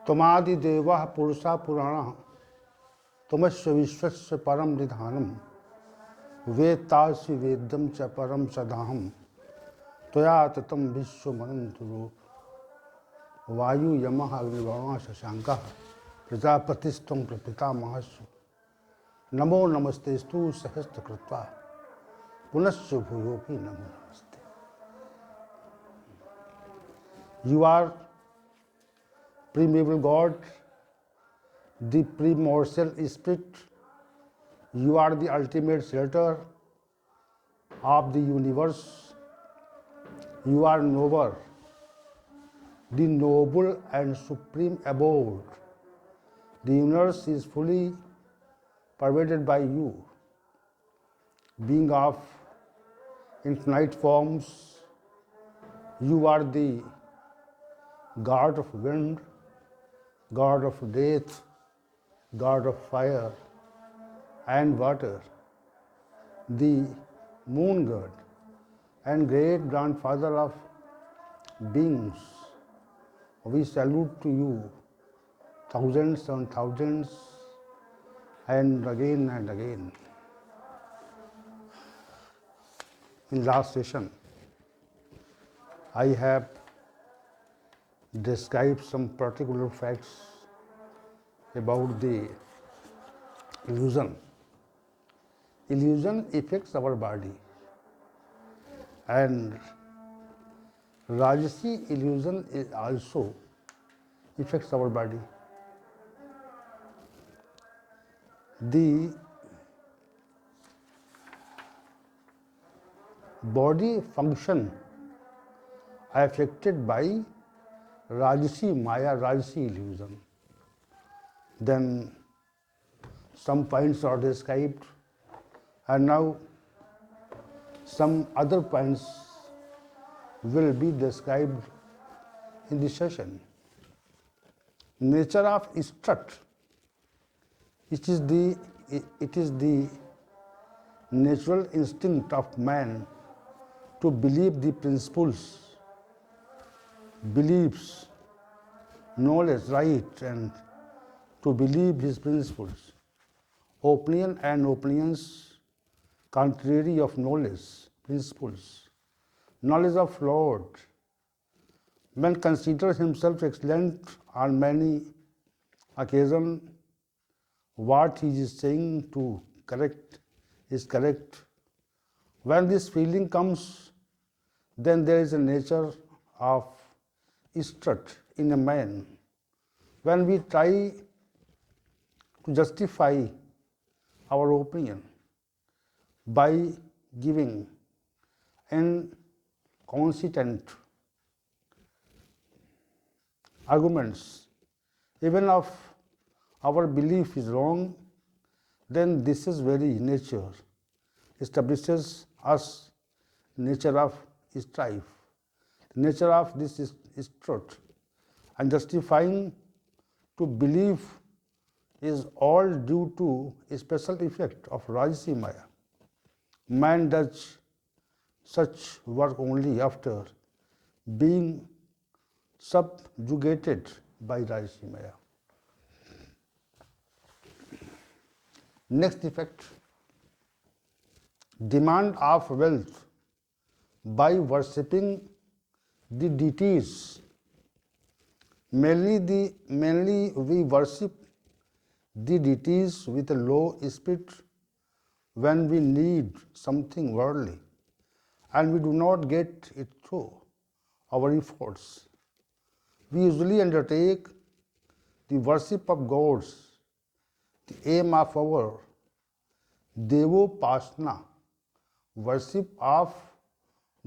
तुमादिदेवः पुरुषा पुराणः तुमस्य विश्वस्य परम निधानम वेत्तासि वेद्यं च परम सदाहं त्वया ततं विश्वमनन्तरूप वायु यमः अग्निर्वाणः शशाङ्कः प्रजापतिस्त्वं प्रपितामहश्च नमो नमस्तेस्तु सहस्रकृत्वा पुनश्च भूयोऽपि नमो नमस्ते. You are primeval God, the primordial spirit. You are the ultimate shelter of the universe. You are noble, the noble and supreme abode. The universe is fully pervaded by you. Being of infinite forms, you are the God of wind, God of death, God of fire and water, the moon god and great grandfather of beings. We salute to you thousands and thousands and again. In last session, I have described some particular facts about the illusion. Illusion affects our body, and Rajasi illusion also affects our body. The body function affected by Rajasi Maya, Rajasi illusion. Then some points are described, and now some other points will be described in this session. Nature of strut. It is the natural instinct of man to believe the principles, beliefs, knowledge, right, and to believe his principles. Opinion and opinions contrary of knowledge, principles. Knowledge of Lord. Man considers himself excellent on many occasions. What he is saying to correct is correct. When this feeling comes, then there is a nature of strut in a man. When we try to justify our opinion by giving inconsistent arguments, even if our belief is wrong, then this is very nature establishes us nature of strife, nature of this is truth, and justifying to believe is all due to a special effect of Rajasi Maya. Man does such work only after being subjugated by Rajasi Maya. Next effect, demand of wealth by worshipping the deities. Mainly we worship the deities with a low spirit when we need something worldly and we do not get it through our efforts. We usually undertake the worship of gods. The aim of our Devopasana, worship of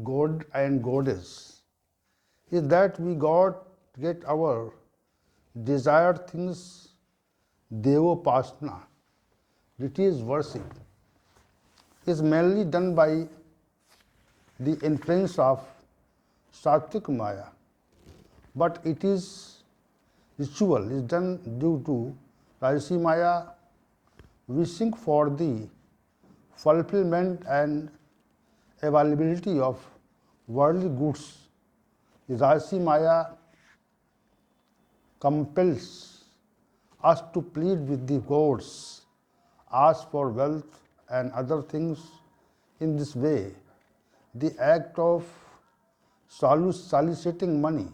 God and Goddess, is that we get our desired things. Devopasana, deities worship, is mainly done by the influence of Sattvic Maya, but it is ritual is done due to Rajasi Maya, wishing for the fulfillment and availability of worldly goods. The Rajasi Maya compels us to plead with the gods, ask for wealth and other things. In this way, the act of soliciting money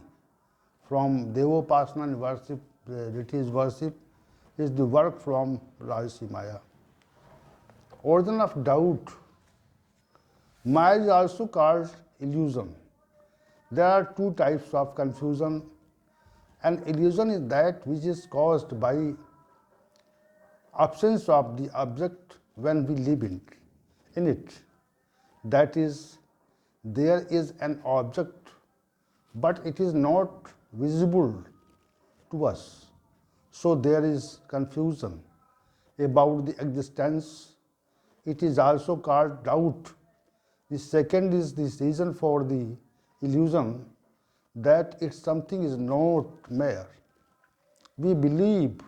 from Devopasana and worship, deities worship, is the work from Rajasi Maya. Origin of doubt. Maya is also called illusion. There are two types of confusion. An illusion is that which is caused by absence of the object when we live in it. That is, there is an object, but it is not visible to us. So there is confusion about the existence. It is also called doubt. The second is the reason for the illusion, that it's something is not mere. We believe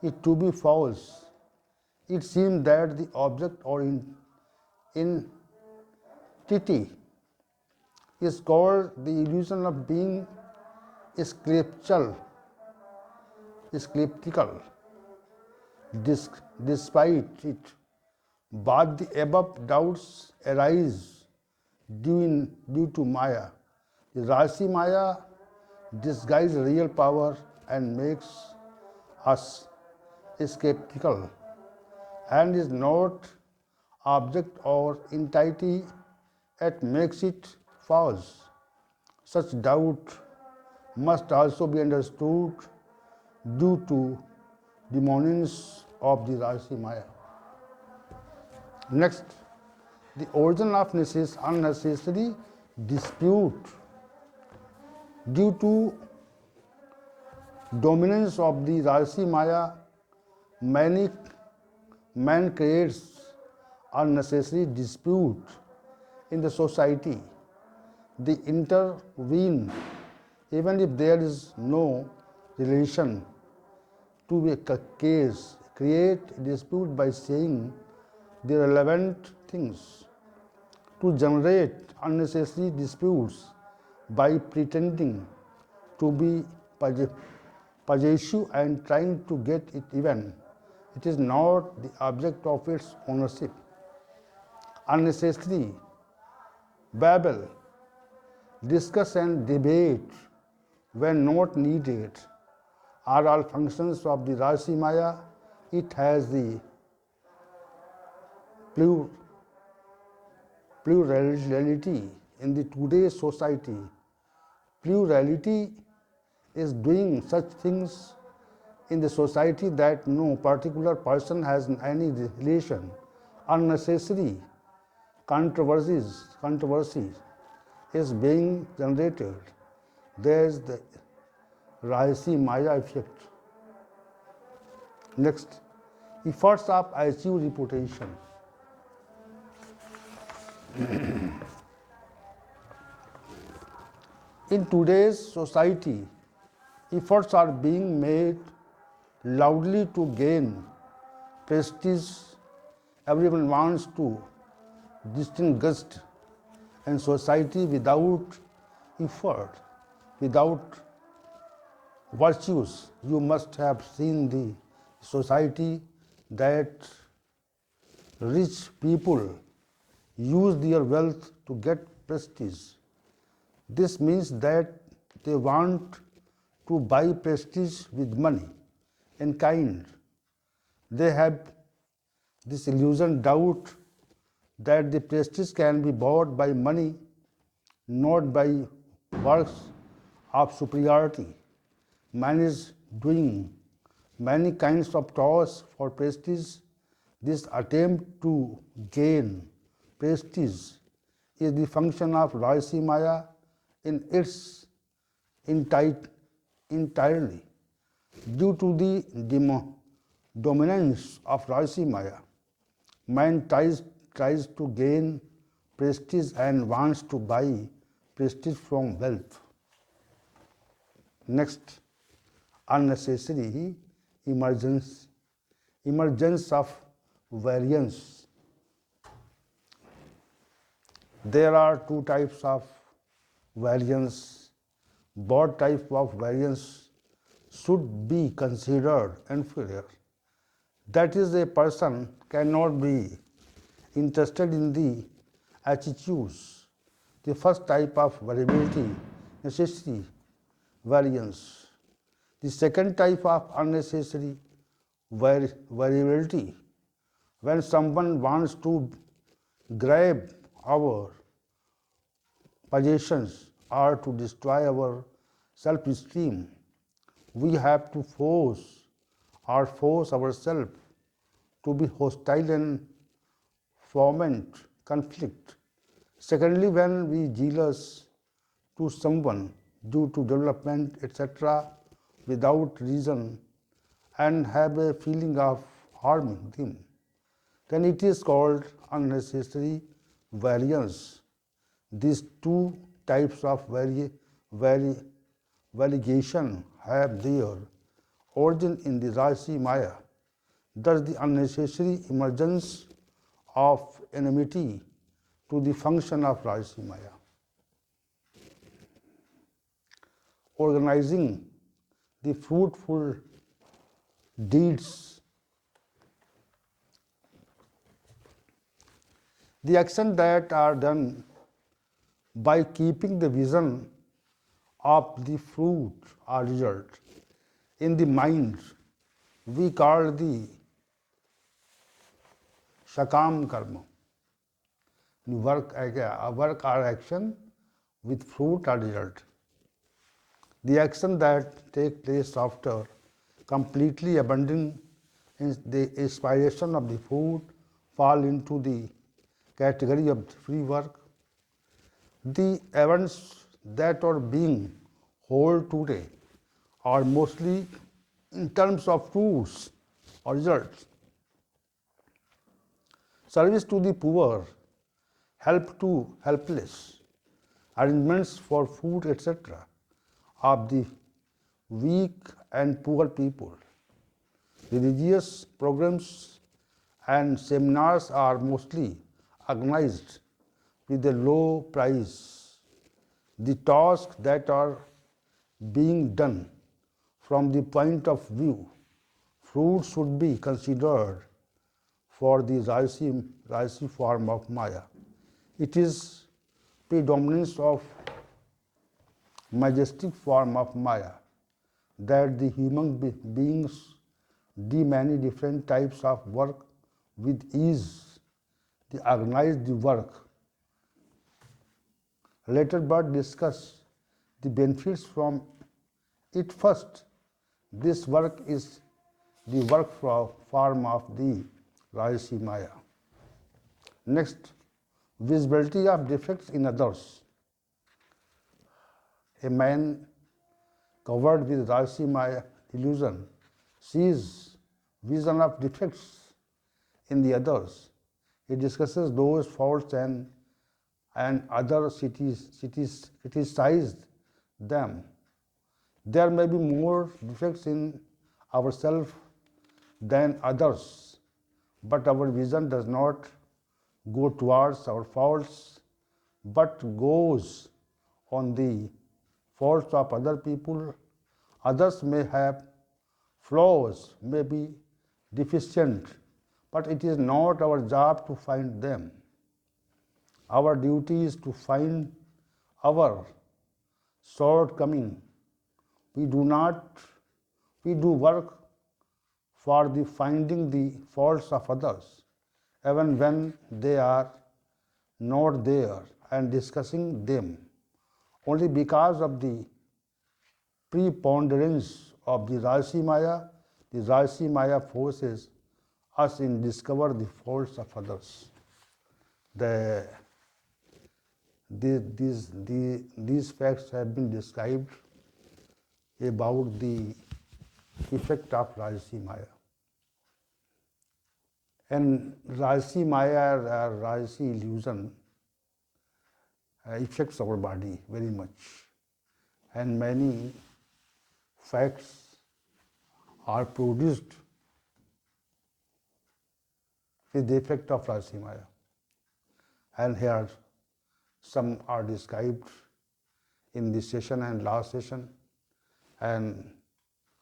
it to be false. It seems that the object or entity is called the illusion of being skeptical, despite it. But the above doubts arise due to Maya. The Rasi Maya disguises real power and makes us skeptical, and is not object or entity, it makes it false. Such doubt must also be understood due to the dominance of the Rasi Maya. Next, the origin of unnecessary dispute. Due to dominance of the Rasi Maya, many man creates unnecessary dispute in the society. They intervene even if there is no relation to a case, create dispute by saying the relevant things, to generate unnecessary disputes by pretending to be possessive and trying to get it even. It is not the object of its ownership. Unnecessary babble, discuss and debate when not needed are all functions of the Rasi Maya. It has the plurality in the today's society. Plurality is doing such things in the society that no particular person has any relation. Unnecessary controversy is being generated. There is the Rajasi Maya effect. Next, efforts of achieve reputation. In today's society, efforts are being made loudly to gain prestige. Everyone wants to distinguish in society without effort, without virtues. You must have seen the society that rich people use their wealth to get prestige. This means that they want to buy prestige with money in kind. They have this illusion, doubt that the prestige can be bought by money, not by works of superiority. Man is doing many kinds of toils for prestige. This attempt to gain prestige is the function of Rajasi Maya in its entirely. Due to the dominance of Rajasi Maya, man tries to gain prestige and wants to buy prestige from wealth. Next, unnecessary emergence of variance. There are two types of variance. Both types of variance should be considered inferior. That is, a person cannot be interested in the attitudes. The first type of variability, necessary variance. The second type of unnecessary variability, when someone wants to grab our possessions or to destroy our self-esteem, we have to force ourselves to be hostile and foment conflict. Secondly, when we jealous to someone due to development, etc., without reason and have a feeling of harming them, then it is called unnecessary variance. These two types of variegation have their origin in the Rajasi Maya. Thus, the unnecessary emergence of enmity to the function of Rajasi Maya. Organizing the fruitful deeds. The actions that are done by keeping the vision of the fruit or result in the mind, we call the Shakam Karma. The work or action with fruit or result. The action that take place after completely abandoning the aspiration of the food fall into the category of free work. The events that are being held today are mostly in terms of fruits or results. Service to the poor, help to helpless, arrangements for food, etc., of the weak and poor people. Religious programs and seminars are mostly organized with a low price. The tasks that are being done from the point of view, fruit should be considered for the Rajasi form of Maya. It is predominance of majestic form of Maya that the human beings do many different types of work with ease. They organize the work. Later but discuss the benefits from it first. This work is the work form of the Rajasi Maya. Next, visibility of defects in others. A man covered with Rajasi Maya illusion sees vision of defects in the others. He discusses those faults and other cities criticize them. There may be more defects in ourselves than others, but our vision does not go towards our faults, but goes on the faults of other people. Others may have flaws, may be deficient, but it is not our job to find them. Our duty is to find our shortcoming. We do work for the finding the faults of others, even when they are not there, and discussing them. Only because of the preponderance of the Rajasi Maya forces us in discover the faults of others. These facts have been described about the effect of Rajasi Maya. And Rajasi Maya or Rajasi illusion affects our body very much. And many facts are produced with the effect of Rajasi Maya. And here some are described in this session and last session. And